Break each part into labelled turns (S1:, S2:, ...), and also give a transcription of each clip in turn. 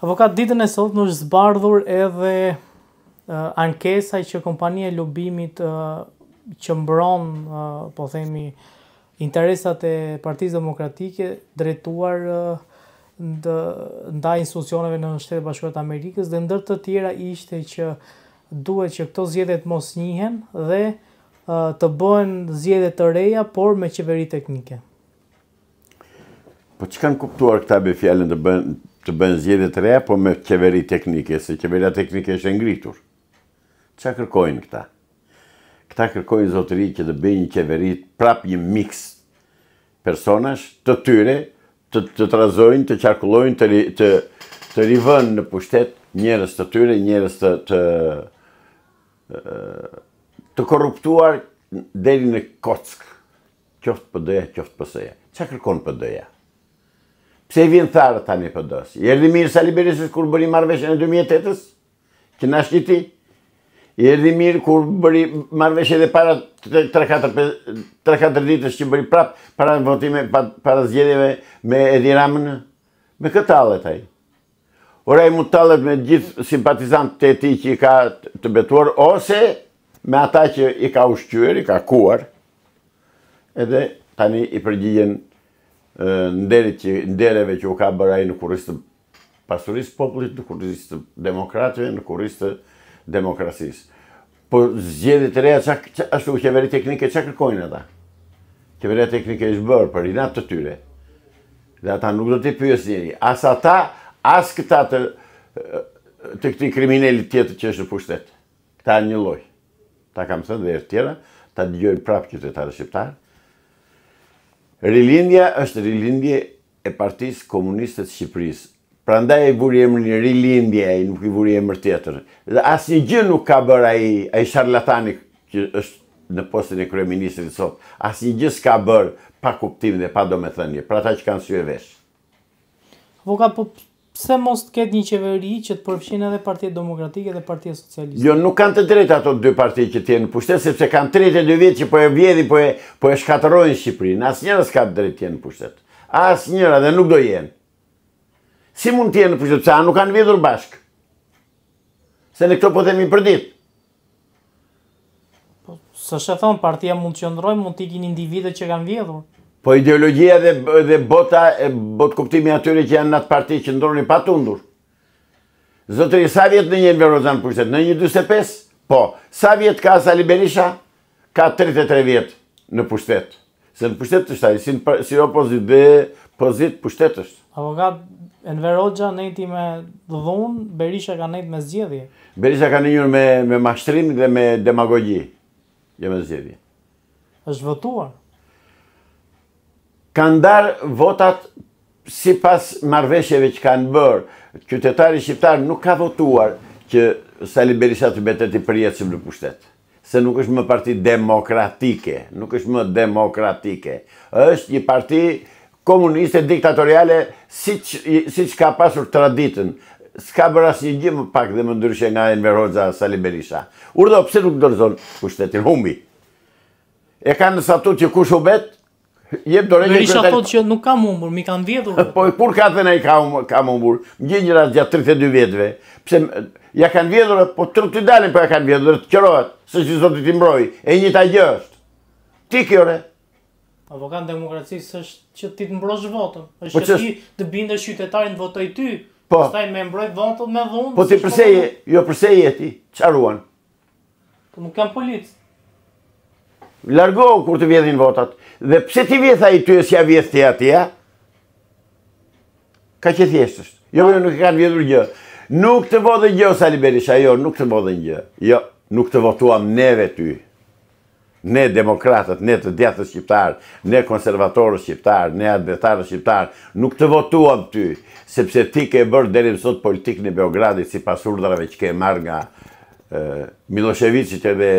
S1: Avokat, ditën e sotme është zbardhur edhe ankesa që kompania e lobimit që mbron, po themi, interesat e Partisë Demokratike drejtuar ndaj institucioneve në Shtetet Bashkuara të Amerikës, dhe ndër të tjera ishte që duhet që këto zgjedhjet mos njihen dhe të bëhen zgjedhje të reja, por me qeveri teknike.
S2: Po që kanë kuptuar këta me fjalën të bëhen zgjedhje të reja, po me qeveri teknike, se qeveria teknike është e ngritur. Çfarë kërkojnë këta? Këta kërkojnë zotëri që të bëjnë një qeveri, prap një mix personash të tyre, të trazojnë, të qarkullojnë, të rivënë në pushtet njerëz të tyre, njerëz të korruptuar deri në kock, qoftë PD-ja, qoftë PS-ja. Çfarë kërkon PD-ja? Pse i vjen tharë tani PD-s? I erdhi mirë Sali Berisha kur bëri marrëveshjen e 2008-s, që na shqiti? I erdhi mirë kur bëri marrëveshje edhe para 3-4 ditësh që bëri prap para votime, para zgjedhjeve me Edi Ramën, me këtë tallet ai. Ora i mund tallet me gjithë simpatizantët e tij që i ka të betuar, ose me ata që i ka ushqyer, i ka kuar, edhe tani i përgjigjen ndereve që u ka bërë ai në kurriz të pasurisë popullit, në kurriz të demokratëve, në kurriz të demokracisë. Po zgjedhjet e reja, ashtu qeveri teknike, çfarë kërkojnë ata? Qeveria teknike është bërë për inat të tyre. Dhe ata nuk do t'i pyes njeri. As ata, as këta të këtij kriminalit tjetër që është në pushtet. Këta një lloj. Ta kam thënë dhe herë tjera, ta dëgjojnë prapë qytetarët shqiptar. Rilindja është rilindje e Partisë Komuniste të Shqipërisë. Prandaj ai vuri emrin Rilindje, ai nuk i vuri emër tjetër. Dhe asnjë gjë nuk ka bërë ai sharlatani që është në postin e kryeministrit sot. Asnjë gjë s'ka bërë pa kuptim dhe pa domethënie, për ata që kanë sy e vesh.
S1: Avokat, po pse mos të ketë një qeveri që të përfshin edhe Partia Demokratike dhe Partia Socialiste?
S2: Jo, nuk kanë të drejtë ato dy parti që t'jenë në pushtet, sepse kanë 32 vjet që po e vjedhin, po e shkatërrojnë Shqipërinë. Asnjëra s'ka të drejtë të jenë në pushtet. Asnjëra, dhe nuk do jenë. Si mund të jenë në pushtet? Pse nuk kanë vjedhur bashkë? Se ne këto po themi për ditë.
S1: Po, s'është e thonë, partia mund të qëndrojë, mund të ikin individët që kanë vjedhur.
S2: Po ideologjia dhe bot kuptimi atyre që janë në atë parti që ndronin pa tundur. Zotëri, sa vjet në një Enver Hoxha në pushtet? Në një 45? Po. Sa vjet ka Sali Berisha? Ka 33 vjet në pushtet. Se në pushtet është ai, si opozit dhe pozit pushtet është.
S1: Avokat, Enver Hoxha nejti me dhunë, Berisha ka nejt me zgjedhje.
S2: Berisha ka njërë me mashtrim dhe me demagogji. Jo me zgjedhje.
S1: Është votuar.
S2: Kanë darë votat si pas marrëveshjeve që kanë bërë. Qytetari shqiptar nuk ka votuar që Sali Berisha të betet i përjetshëm në pushtet. Se nuk është më parti demokratike. Nuk është më demokratike. Është një parti komuniste diktatoriale siç ka pasur traditën. S'ka bërë asnjë gjë më pak dhe më ndryshe nga Enver Hoxha Sali Berisha. Urdhë, pse nuk dorëzon pushtetin? Humbi. E kanë në statut që kush u bet,
S1: Berisha thotë që nuk kam humbur, mi kanë vjedhur.
S2: Po kur ka thënë ai kam humbur? Më gjej një rast gjatë 32 vjetëve. Pse ja kanë vjedhur, po të dalin, po ja kanë vjedhur, të qërohet, se që zoti ti mbroj. E njëjta gjë është. Ti kjo re.
S1: Avokat, demokracisë është që ti të mbrosh votën. Është që ti të bindesh qytetarin të votoj ty. Pastaj me mbrojt votën me dhunë.
S2: Po ti përse je ti? Çfarë ruan?
S1: Po nuk kam policë.
S2: Largohu kur të vjedhin votat. Dhe pse ti vjedh ai ty e s'ja vjedh ti atij? Ka që thjesht është. Jo, nuk e kanë vjedhur gjë. Nuk të vodhe gjë Sali Berisha, jo, nuk të vodhe gjë. Jo, nuk të votuam neve ty. Ne demokratët, ne të djathtët shqiptar, ne konservatorët shqiptar, ne advetarët shqiptar, nuk të votuam ty, sepse ti ke bërë deri më sot politikën e Beogradit sipas urdhrave që ke marrë nga Miloševićit edhe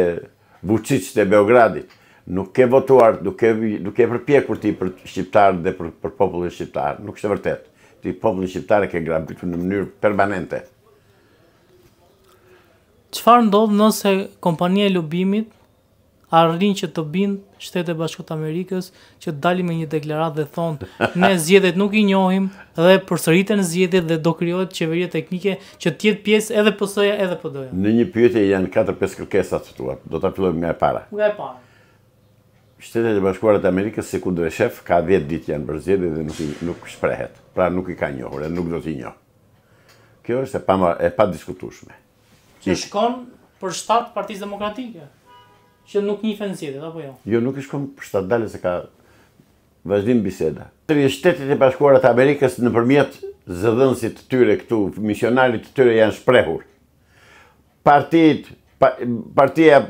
S2: Vučićit e Beogradit. Nuk ke votuar, nuk ke përpjekur ti për shqiptarë dhe për popullin shqiptar. Nuk është e vërtet. Ti popullin shqiptar e ke grabitur në mënyrë permanente.
S1: Çfarë ndodh nëse kompania e lobimit arrin që të bind Shtetet e Bashkuara të Amerikës që të dalin me një deklaratë dhe thonë ne zgjedhjet nuk i njohim dhe përsëriten zgjedhjet dhe do krijohet qeveria teknike që të jetë pjesë edhe PS-ja edhe PD-ja.
S2: Në një pyetje janë 4-5 kërkesa të caktuara. Do ta fillojmë nga e para.
S1: Nga e para.
S2: Shtetet e Bashkuara të Amerikës si kundërshef ka 10 ditë janë për zgjedhje dhe nuk shprehet. Pra nuk i ka njohur dhe nuk do t'i njoh. Kjo është e pa diskutueshme.
S1: Që shkon për shtat Partisë Demokratike, që nuk njihen zgjedhjet apo jo?
S2: Jo, nuk i shkon për shtat, dalë se ka vazhdim biseda. Shtetet e Bashkuara të Amerikës nëpërmjet zëdhënësit të tyre këtu, misionarit të tyre janë shprehur. Partia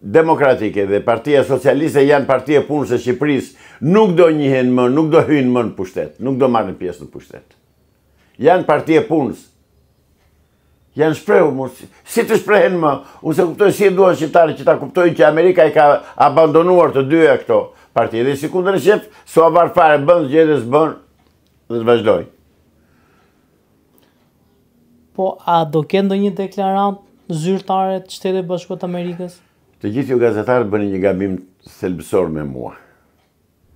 S2: Demokratike dhe Partia Socialiste janë partia punës e Shqipërisë, nuk do njihen më, nuk do hyjnë më në pushtet, nuk do marrin pjesë në pushtet. Janë partia punës. Janë shprehur, si të shprehen më, unë se kuptoj si e duan shqiptarët që ta kuptojnë që Amerika i ka abandonuar të dyja këto parti. Dhe si kundërshef, s'u avar fare, bën zgjedhje, s'bën dhe të vazhdojnë.
S1: Po, a do kenë ndonjë deklaratë zyrtare të Shtetit e Bashkuara të Amerikës?
S2: Të gjithë ju gazetarët bëni një gabim thelbësor me mua.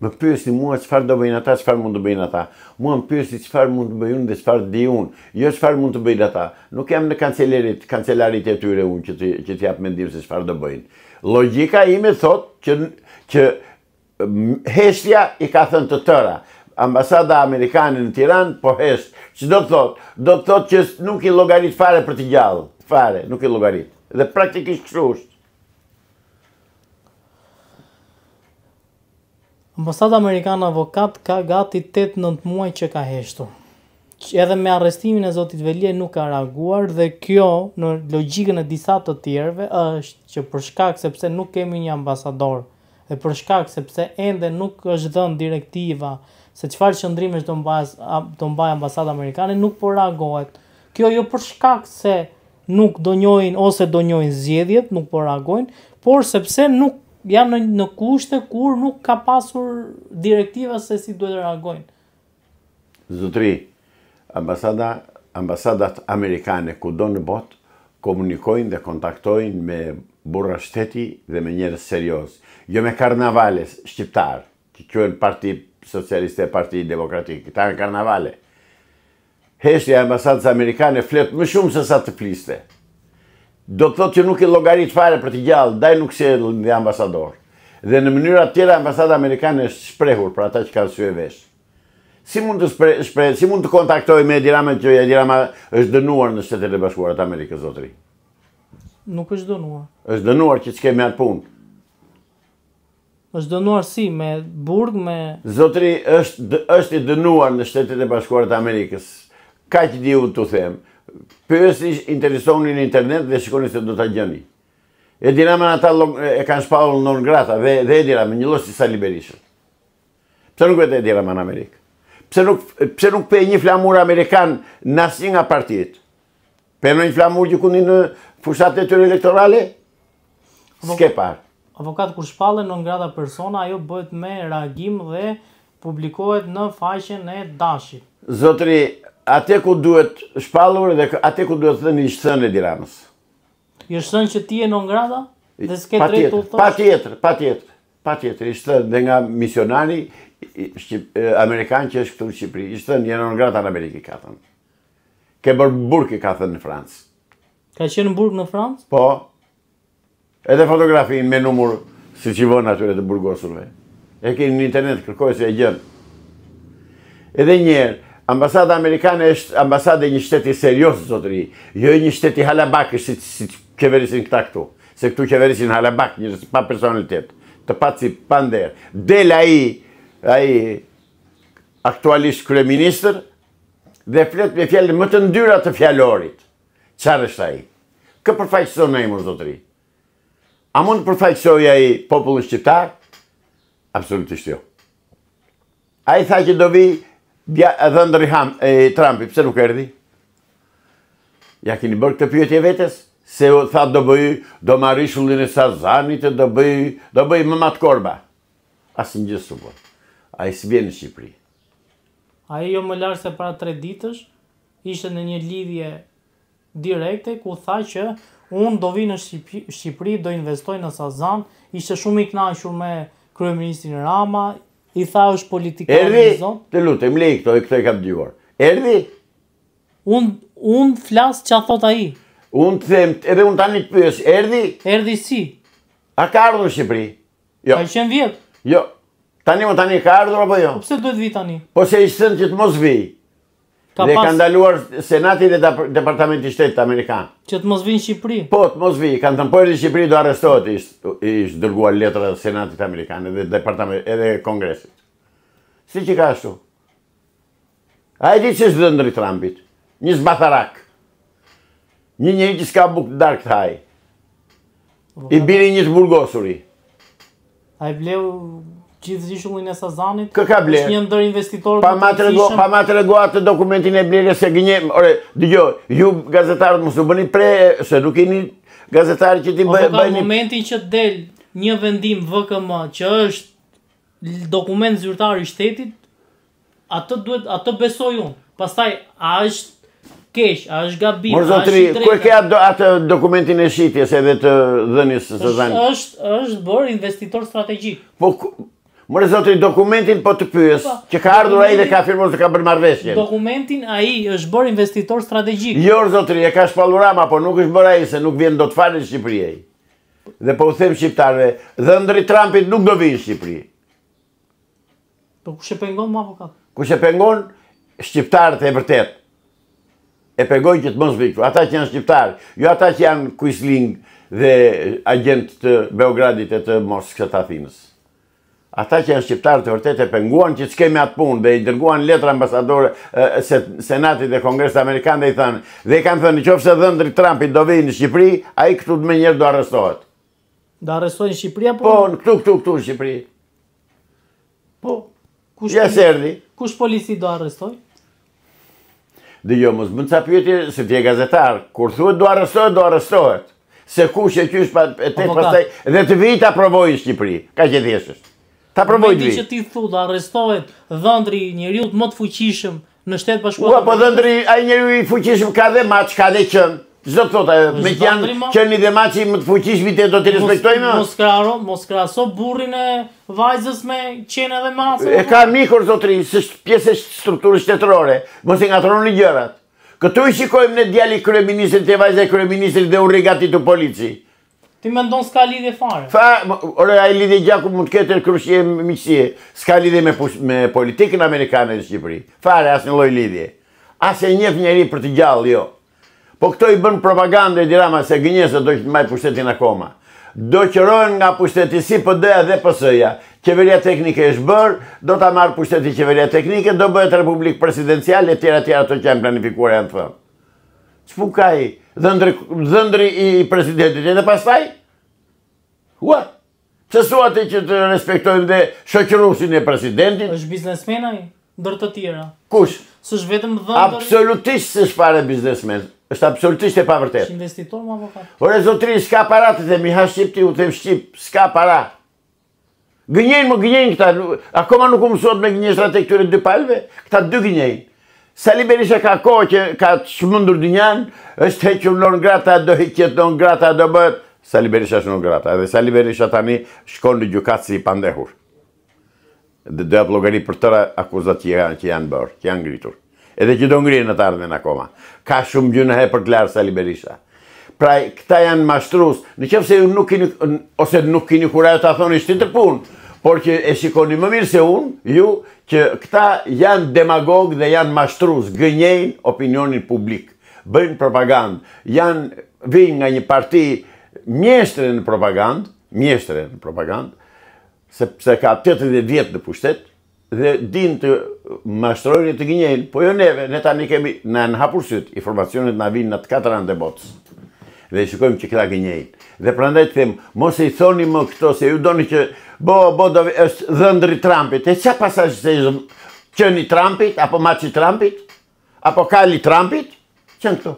S2: Më pyesni mua çfarë do bëjnë ata, çfarë mund të bëjnë ata. Mua më pyesni çfarë mund të bëj unë dhe çfarë di unë, jo çfarë mund të bëjnë ata. Nuk jam në kancelarit e tyre unë që t'jap mendim se çfarë do bëjnë. Logjika ime thot që heshtja i ka thënë të tëra. Ambasada amerikane në Tiranë po hesht. Ç'do të thot? Do të thot që nuk i llogarit fare për të gjallë, fare, nuk i llogarit. Dhe praktikisht kështu është.
S1: Ambasada Amerikane avokat ka gati 8-9 muaj që ka heshtur. Edhe me arrestimin e zotit Velie nuk ka reaguar dhe kjo në logjikën e disa të tjerëve është që për shkak sepse nuk kemi një ambasador dhe për shkak sepse ende nuk është dhënë direktiva se çfarë qëndrimesh do mbaj ambasada amerikane nuk po reagohet. Kjo jo për shkak se nuk do njohin ose do njohin zgjedhjet, nuk po reagojnë, por sepse nuk janë në kushte kur nuk ka pasur direktiva se si duhet të reagojnë.
S2: Zotri, ambasadat amerikane kudo në botë komunikojnë dhe kontaktojnë me burra shteti dhe me njerëz serioz. Jo me karnavale shqiptar, që quhen Parti Socialiste e Parti Demokratike. Këta janë karnavale. Heshtja e ambasadës amerikane flet më shumë se sa të fliste. Do të thotë që nuk i llogarit fare për të gjallë, daj nuk sjell dhe ambasador. Dhe në mënyra të tjera ambasada amerikane është shprehur për ata që kanë sy e vesh. Si mund të kontaktoj me Edi Ramën që Edi Rama është dënuar në Shtetet e Bashkuara të Amerikës, zotri?
S1: Nuk është dënuar.
S2: Është dënuar që s'ke me atë punë.
S1: Është dënuar si, me burg, me...
S2: Zotri, është i dënuar në Shtetet e Bashkuara të Amerikës. Ka që di unë të them. Pyesni, interesoni në internet dhe shikoni se do ta gjeni. Edi Rama ata e kanë shpallur non grata dhe Edi Rama njëllosh si Sali Berisha. Pse nuk vetë Edi Rama në Amerikë? Pse nuk pe një flamur amerikan në asnjë nga partitë? Pe një flamur që kundi në fushatet e tyre elektorale? S'ke parë.
S1: Avokat kur shpallen non grata persona, ajo bëhet me reagim dhe publikohet në faqen e Dashit.
S2: Zotri, atë ku duhet shpallur dhe atë ku duhet thënë i thënë Edi Ramës.
S1: I thënë që ti je non grata? Dhe s'ke drejt të thosh?
S2: Patjetër, i thënë dhe nga misionari amerikan që është këtu në Shqipëri. I thënë je non grata në Amerikë, ka thënë. Ke bërë burg, ka thënë në Francë.
S1: Ka qenë në burg në Francë?
S2: Po. Edhe fotografin me numër si që vonë atyre të burgosurve. E keni në internet, kërkoj se e gjën. Edhe njerë, ambasada amerikane është ambasada e një shteti serios, zotëri. Jo një shteti halabak, si qeverisin këta këtu. Se këtu qeverisin halabak, njërës pa personalitet. Të patë si pander. Del ai aktualisht kryeministër dhe flet me fjallë më të ndyra të fjallorit. Qarë është ai? Kë përfaqëson ai, mos zotëri? A mund të përfaqësoj ai popullin shqiptar? Absolutisht jo. Ai tha që do vi dhëndri Trumpi, pse nuk erdhi? Ja keni bërë këtë pyetje vetes? Se tha do marr ishullin e Sazanit, do bëj më matë korba. Asnjë gjë s'u bë. Ai s'vjen në Shqipëri.
S1: Ai jo më larg se para 3 ditësh ishte në një lidhje direkte ku tha që unë do vi në Shqipëri, do investoj në Sazan, ishte shumë i kënaqur me kryeministrin Rama, i tha është politikan i zon.
S2: Të lutem, lej këto e kam dëgjuar. Erdhi?
S1: Unë flas ç'a thot ai.
S2: Unë të them, edhe unë tani të pyes, erdhi?
S1: Erdhi si?
S2: A ka ardhur në Shqipëri? Jo.
S1: Ka qenë vjet.
S2: Jo. Tani ka ardhur apo jo?
S1: Po pse duhet vi tani?
S2: Po se ishte thënë që të mos vi. Dhe ka ndaluar Senati dhe Departamenti i Shtetit Amerikan.
S1: Që të mos vi në Shqipëri?
S2: Po, të mos vi. Kanë thënë po erdhi në Shqipëri do arrestohet, ishte dërguar letra Senatit Amerikan edhe Kongresit. Si që ka ashtu? A e di që është dhëndri Trumpit? Një zbatharak. Një njëri që s'ka bukë të dark të haj. I biri një të burgosuri.
S1: A i bleu gjithë zishullin e Sazanit?
S2: Kë ka bleu?
S1: Është një ndër investitorët
S2: Pa ma të regu atë dokumentin e blerje se gënjem. Ore, dëgjoj, ju gazetarët mos u bëni pre, se nuk jeni gazetarë që ti bëjni...
S1: Në momentin që del një vendim VKM që është dokument zyrtar i shtetit, atë besoj unë. Pastaj, a është keq, a është gabim, a është i drejtë.
S2: Ku e ke atë dokumentin e shitjes edhe të dhënies së Sazanit?
S1: Është bërë investitor strategjik.
S2: Po, mërë zotri, dokumentin po të pyes, që ka ardhur ai dhe ka firmuar se ka bërë marrëveshje.
S1: Dokumentin ai është bërë investitor strategjik.
S2: Jo, zotri, e ka shpallur Rama, po nuk është bërë ai, se nuk vjen dot fare në Shqipëri ai. Dhe po u them shqiptarëve, dhëndri Trumpit nuk do vinë në Shqipëri.
S1: Po kush e pengon më avokat?
S2: Kush e pengon? Shqiptarët e vërtet. E pegojnë që të mos vikë. Ata që janë shqiptarë, jo ata që janë Quisling dhe agent të Beogradit e të Moskës të Athinës. Ata që janë shqiptarë të vërtet e penguan që s'kemi atë punë dhe i dërguan letra ambasadore Senatit dhe Kongresit Amerikan dhe i thënë, dhe i kanë thënë, nëse dhëndri Trumpit do vijë në Shqipëri, ai këtu me njerë do arrestohet.
S1: Do arrestohet në Shqipëri apo?
S2: Po, këtu në Shqipëri.
S1: Po, kush polici do arrestoj?
S2: Dhe jo, mos bënd ca pyetje, se ti e gazetar, kur thuhet do arrestohet. Se kush e qysh pastaj dhe të vijë ta provojë në Shqipëri. Ka që thjesht është. Ta provojë të vijë.
S1: Që ti thu do arrestohet dhëndri njeriu më të fuqishëm në Shtetet Bashkuara.
S2: Po dhëndri ai njeriu i fuqishëm ka dhe maç, ka dhe qen. Çdo të thotë, me që janë qeni dhe maçi më të fuqishëm te do t'i respektojmë.
S1: Mos krahaso burrin e vajzës me qenë dhe macën.
S2: E ka mikur zotri, se pjesë e strukturës shtetërore. Mos e ngatroni gjërat. Këtu i shikojmë në djali kryeministrit e vajza e kryeministrit dhe u rigatitu polici.
S1: Ti mendon s'ka lidhje fare?
S2: Ore, ai lidhje gjaku mund të ketë krushje miqësie. S'ka lidhje me politikën amerikane në Shqipëri. Fare asnjë lloj lidhje. As e njeh njeri për të gjallë, jo. Po këto i bën propagandë e Rama se gënjesë do të mbaj pushtetin akoma. Do qërohen nga pushteti si PD-ja dhe PS-ja. Qeveria teknike është bërë, do ta marrë pushteti qeveria teknike, do bëhet republikë presidenciale e tjera ato që janë planifikuar janë thënë. Ç'pun ka ai? Dhëndri i presidentit edhe pastaj? Ua? Ç'e thua ti që të respektojmë dhe shoqëruesin e presidentit?
S1: Është biznesmen ai, ndër të tjera.
S2: Kush?
S1: S'është vetëm dhëndër.
S2: Absolutisht s'është fare biznesmen. Është absolutisht e pavërtet.
S1: Është investitor më avokat.
S2: Ore zotri, s'ka para të themi, ha Shqipti, u them Shqip, s'ka para. Gënjejnë këta, akoma nuk u mësot me gënjeshtra të këtyre dy palve, këta dy gënjejnë. Sali Berisha ka kohë që ka shmëndur dynjan, është hequr non grata, do heqet non grata, do bëhet. Sali Berisha është non grata, edhe Sali Berisha tani shkon në gjykatë si i pandehur. Dhe do jap llogari për tëra akuzat që janë bërë, që janë ngritur. Edhe që do ngrihen në të ardhmen akoma. Ka shumë gjëna për të larë Sali Berisha. Pra, këta janë mashtrues, nëse ju nuk keni ose nuk keni kurajë ta thoni tjetër punë, por që e shikoni më mirë se unë, ju që këta janë demagog dhe janë mashtrues, gënjejnë opinionin publik, bëjnë propagandë, vijnë nga një parti mjeshtre në propagandë, sepse ka 80 vjet në pushtet, dhe din të mashtrojnë të gënjejnë, po jo neve, ne tani kemi në hapur syt, informacionet na vinë në të 4 anë të botës. Dhe shikojmë që këta gënjejnë. Dhe prandaj të them, mos e i thoni më këto, se ju doni që është dhëndri Trumpit. E qa pasazh se qëni Trumpit, apo maçi Trumpit, apo kali Trumpit, qënë këto?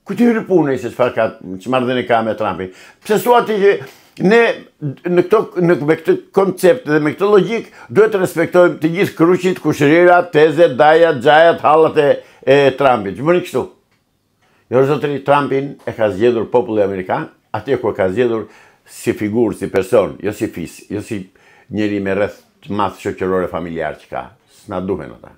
S2: Ku ti hyrë punë se që marrëdhënie ka me Trumpin? Pse thua ti që ne me këtë koncept dhe me këtë logjik duhet të respektojmë të gjithë kryqit, kushërirat, tezet, dajat, xhajat, hallat e Trumpit. Bëni kështu. Jo, zotëri, Trumpin e ka zgjedhur populli Amerikan, atje ku e ka zgjedhur si figurë, si person, jo si fis, jo si njeri me rreth të madh shoqërore familjar që ka. S'na duhen ata.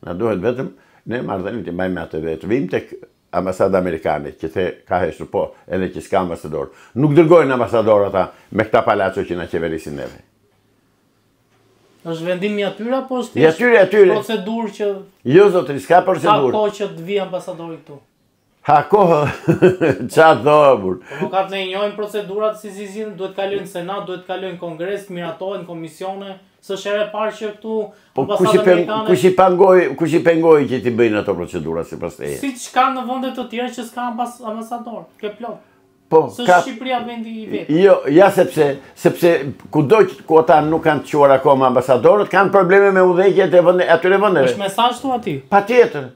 S2: Na duhet vetëm ne marrëdhënie të mbajmë atë vetë. Vim tek ambasada amerikane, që the ka heshtur po, edhe që s'ka ambasador. Nuk dërgojnë ambasador ata me këta palaco që na qeverisin neve.
S1: Është vendimi atyre apo është
S2: atyre.
S1: Procedurë që
S2: Jo, zotëri, s'ka procedurë.
S1: ka kohë që të vijë ambasadori këtu.
S2: Ha kohë, qa thobur.
S1: Avokat ne njohim procedurat si zgjidhen, duhet kalojnë Senat, duhet kalojnë Kongres, miratohen komisione, s'është herë e parë që këtu ambasadat amerikane.
S2: Kush i pengoi që ti bëjnë ato procedura sipas teje?
S1: Siç ka në vende të tjera që s'ka ambasador, ke plot.
S2: Po,
S1: s'është Shqipëria vendi i vet.
S2: Jo, ja sepse kudo ku ata nuk kanë të quar akoma ambasadorët, kanë probleme me udhëheqjet e atyre vendeve.
S1: Është mesazh tu aty?
S2: Patjetër.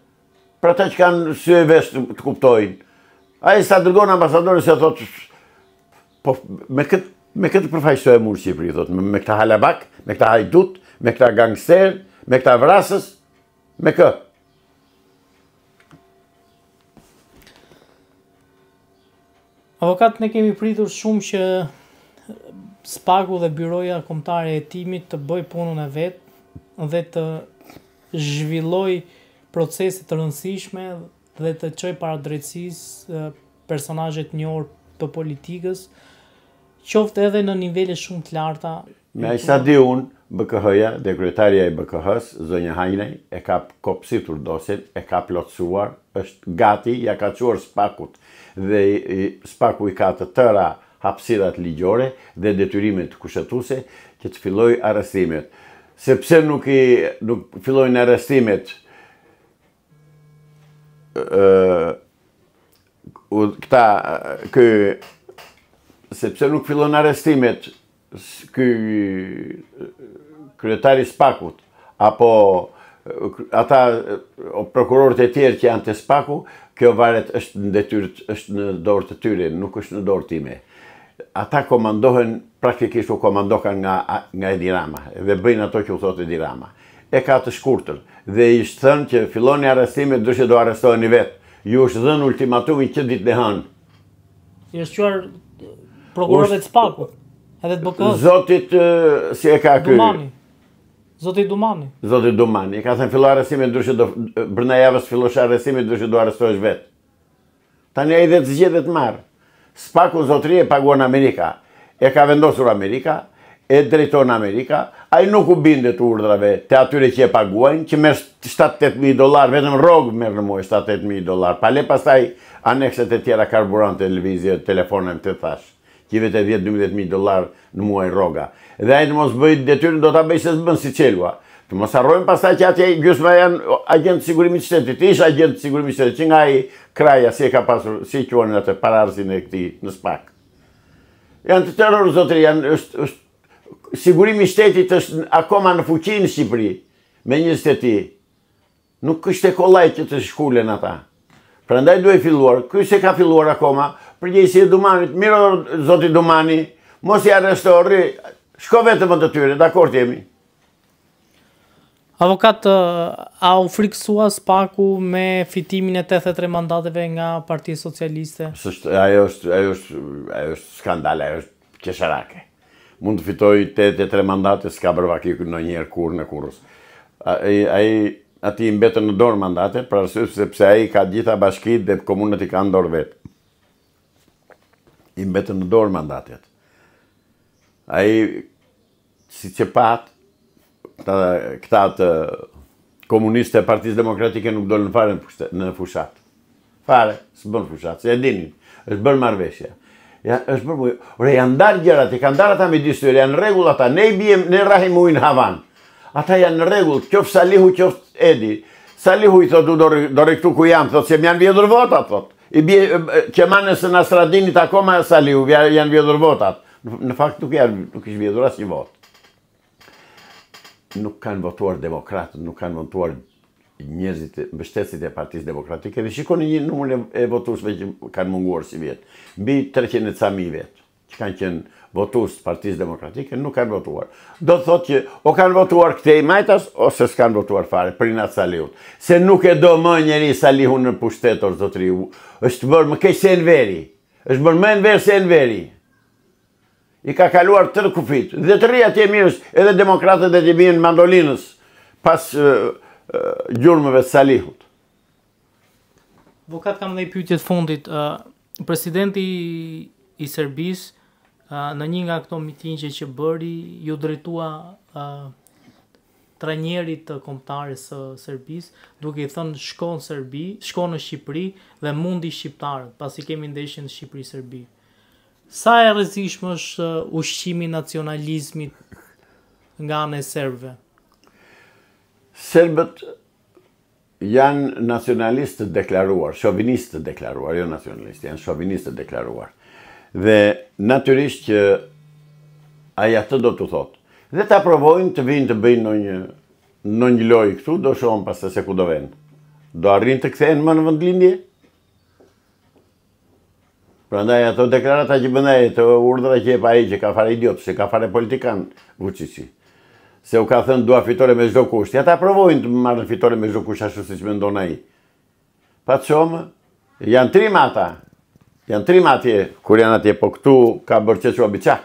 S2: Për ata që kanë sy e vesh të kuptojnë. Ai sa dërgon ambasadori se thotë, po me këtë përfaqësoj mua Shqipëri, thotë, me këta halabak, me këta hajdut, me këta gangster, me këta vrasës, me kë.
S1: Avokat, ne kemi pritur shumë që SPAK-u dhe Byroja Kombëtare e Hetimit të bëj punën e vet dhe të zhvilloj procese të rëndësishme dhe të çoj para drejtësisë personazhe të njohur të politikës, qoftë edhe në nivele shumë të larta.
S2: Me aq sa di unë, BKH-ja dhe kryetaria e BKH-s, zonja Hajnej, e ka kopsitur dosjen, e ka plotësuar, është gati, ja ka çuar SPAK-ut dhe SPAK-u i ka të tëra hapësirat ligjore dhe detyrimet kushtetuese që të fillojë arrestimet. Sepse nuk fillojnë arrestimet sepse nuk fillon arrestimet ky kryetari SPAK-ut apo ata prokurorët e tjerë që janë të SPAK-u, kjo varet është në dorë të tyre, nuk është në dorë time. Ata komandohen, praktikisht u komandohen nga Edi Rama dhe bëjnë ato që u thotë Edi Rama. E ka të shkurtër dhe ishtë thënë që filloni arrestimet ndryshe do arrestoheni vetë. Ju është dhënë ultimatumin që ditë në hanë.
S1: I është quar prokurorëve të SPAK-ut, edhe të BKH-s.
S2: Zotit si e ka ky?
S1: Dumani. Zoti Dumani.
S2: Zoti Dumani. Ka thënë fillo arrestimet ndryshe do brenda javës fillosh arrestimet ndryshe do arrestohesh vetë. Tani ai dhe të zgjedhet marr. SPAK-u zotëri e paguan Amerika. E ka vendosur Amerika, e drejton Amerika, ai nuk u bindet urdhrave të atyre që e paguajnë, që merr $7-8.000, vetëm rrogë merr në muaj $7-8.000, pa le pastaj anekset e tjera, karburante, lëvizje, telefone, të thash, që vetë $10-12.000 në muaj rroga. Dhe ai të mos bëj detyrën do ta bëj se s'bën si çelua. Të mos harrojmë pastaj që atje gjysma janë agent sigurimit shtetit, ish agent sigurimit shtetit, që nga ai kraja si e ka pasur, si quhen atë pararsin e këtij në SPAK. Janë të terror zotëri, është sigurimi shtetit është akoma në fuqi në Shqipëri, me një shteti. Nuk është e kollaj që të shkulen ata. Prandaj duhet filluar, ky se ka filluar akoma, përgjegjësia e Dumanit, mirë zoti Dumani, mos i arresto, shko vetëm të tyre, dakord jemi.
S1: Avokat, a u friksua SPAK-u me fitimin e 83 mandateve nga Partia Socialiste?
S2: Ajo është skandal, ajo është qesharake. Mund të fitoj 83 mandate, s'ka bërvaki ndonjëherë kurrë në kurrës. Ai ati i mbetën në dorë mandate, për arsye sepse ai ka gjitha bashkitë dhe komunat i kanë dorë vetë. I mbetën në dorë mandatet. Ai si që pat, këta të komunistë e Partisë Demokratike nuk dolën fare në fushat. Fare, s'bën fushat, se e dinin, është bërë marrëveshje. Është bërë, janë ndarë gjërat, i kanë ndarë ata me dystyre, janë rregull ata, ne rahim ujnë havan. Ata janë në rregull, qoftë Salihu, qoftë Edi. Salihu i thotë, do riktu ku jam, thotë, se më janë vjedhur votat, thotë. I bje, Qemanës në Nastradinit akoma Salihu, janë vjedhur votat. Në fakt nuk ishë vjedhur asnjë vot. Nuk kanë votuar demokratët, nuk kanë votuar njerëzit, mbështetësit e Partisë Demokratike, dhe shikoni një numër e votuesve që kanë munguar si vjetë, mbi 300 e ca mijë vetë. që kanë qenë votues të Partisë Demokratike, nuk kanë votuar. Do të thotë që o kanë votuar këtej majtas, ose s'kanë votuar fare për inat Salihut. Se nuk e do më njeri Salihun në pushtetor, zotëri. Është bërë më keq se Enveri. Është bërë më Enver se Enveri. I ka kaluar tërë kufit. Dhe të rria tje mirës, edhe demokratët e të bijën mandolinës pas gjurmëve të Salihut.
S1: Avokat, kam dhe i pyetje të fundit. Presidenti i Serbisë në një nga këto mitingje që bëri, ju drejtua trajnerit të kombëtares së Serbisë, duke i thënë shko në Serbi, shko në Shqipëri dhe mundi shqiptarët, pasi kemi ndeshjen Shqipëri-Serbi. Sa e rrezikshme është ushqimi nacionalizmit nga ana e serbëve?
S2: Serbët janë nacionalistë të deklaruar, shovinistë të deklaruar, jo nacionalistë, janë shovinistë të deklaruar. Dhe natyrisht që aja të do të thotë. Dhe ta provojnë të vinë të bëjnë në një lojë këtu, do shohëm pas se ku do venë. Do arrin të kthehen më në vendlindje? Prandaj ato deklarata që bëndaj, të urdhra që e pa ai që ka fare idiot, se ka fare politikan Vučići. Se u ka thënë dua fitore me çdo kusht. Ja ta provojnë të marrën fitore me çdo kusht ashtu siç mendon ai. Pa të shohëm, janë trim ata. Janë trim atje, kur janë atje, po këtu ka bërë qequa biçak.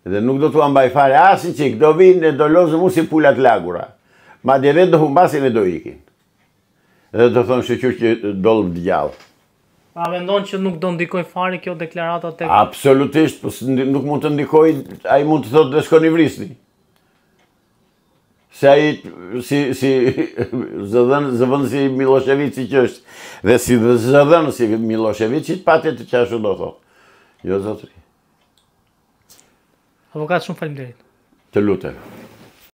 S2: Dhe nuk do t'u ambaj fare, si qik, do vinë e do lozë mu si pullat lagura. Ma dje vetë do humbasin e do ikin. Dhe do thonë shqyqyr që dollë djallë.
S1: A mendon që nuk do ndikoj fare kjo deklarata tek?
S2: Absolutisht, nuk mund të ndikoj, ai mund të thotë dhe shkoni vrisni. Se ai si zëvën si Miloševići që është, dhe si zëvën si Miloševići, patjet të qashu do thotë. Jo, zotëri.
S1: Avokat, shumë faleminderit.
S2: Të lutem.